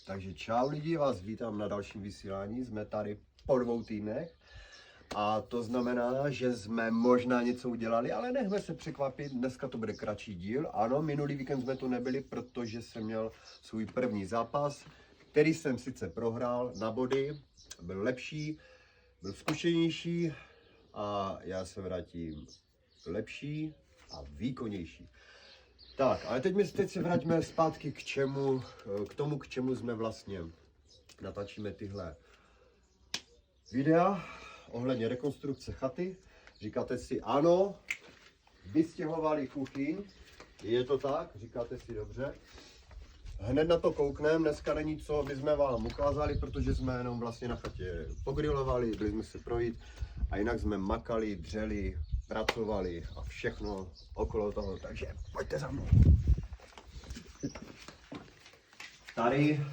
Takže čau lidi, vás vítám na dalším vysílání, jsme tady po 2 týdnech a to znamená, že jsme možná něco udělali, ale nechme se překvapit, dneska to bude kratší díl. Ano, minulý víkend jsme tu nebyli, protože jsem měl svůj první zápas, který jsem sice prohrál na body, byl lepší, byl zkušenější a já se vrátím lepší a výkonnější. Tak, ale teď se vraťme zpátky k tomu, k čemu jsme vlastně natáčíme tyhle videa ohledně rekonstrukce chaty. Říkáte si ano, vystěhovali kuchyň, je to tak, říkáte si dobře. Hned na to koukneme, dneska není co, aby jsme vám ukázali, protože jsme jenom vlastně na chatě pogrilovali, byli jsme se projít a jinak jsme makali, dřeli, pracovali a všechno okolo toho, takže pojďte za mnou. Tady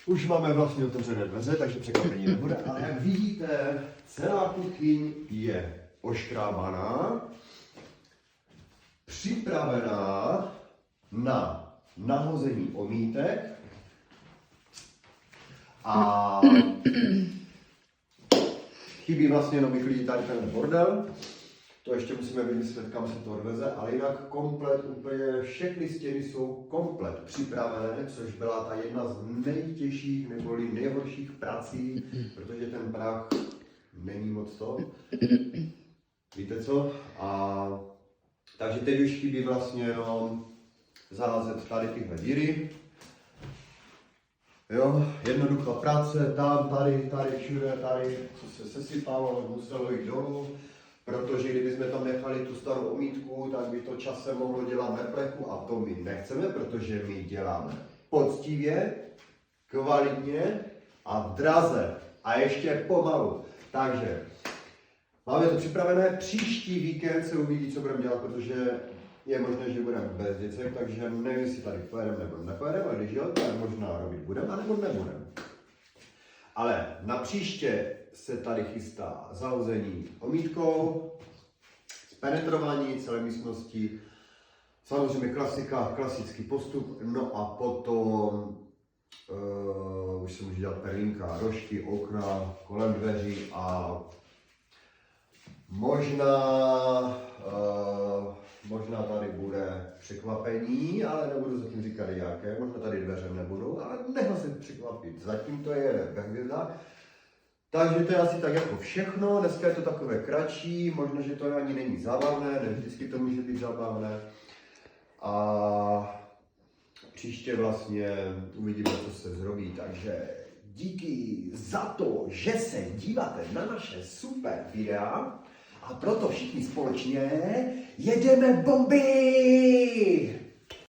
už máme vlastně otevřené dveře, takže překvapení nebude, ale jak vidíte, celá kuchyň je oškrábaná, připravená na nahození omítek a chybí vlastně jenom vyklidit tady ten bordel. To ještě musíme vymyslet, kam se to odveze, ale jinak komplet, úplně všechny stěny jsou komplet připravené, což byla ta jedna z nejtěžších neboli nejhorších prací, protože ten prach není moc to. Víte co? Takže teď už chybí vlastně jenom zaházet tady tyhle díry. Jo, jednoduchá práce, tam, tady, všude, tady, co se sesypalo, muselo jít dolů, protože kdybychom tam nechali tu starou omítku, tak by to časem mohlo dělat na plechu a to my nechceme, protože my děláme poctivě, kvalitně a draze a ještě pomalu. Takže máme to připravené, příští víkend se uvidí, co budeme dělat, protože je možné, že budeme bez děcek, takže nevím, jestli tady pojedeme nebo nepojedeme, a když jo, tak možná robit budeme, anebo nebudeme. Ale na příště se tady chystá zahození omítkou, zpenetrování celé místnosti, samozřejmě klasický postup, no a potom už se může dělat perlínka, rožky, okna, kolem dveří a možná tady bude překvapení, ale nebudu zatím říkat jaké, možná tady dveře nebudou, ale nechal se překvapit, zatím to je ve hvězdách. Takže to je asi tak jako všechno, dneska je to takové kratší, možná, že to ani není zábavné, ne vždycky to může být zábavné. A příště vlastně uvidíme, co se zrobí, takže díky za to, že se díváte na naše super videa a proto všichni společně jedeme bomby!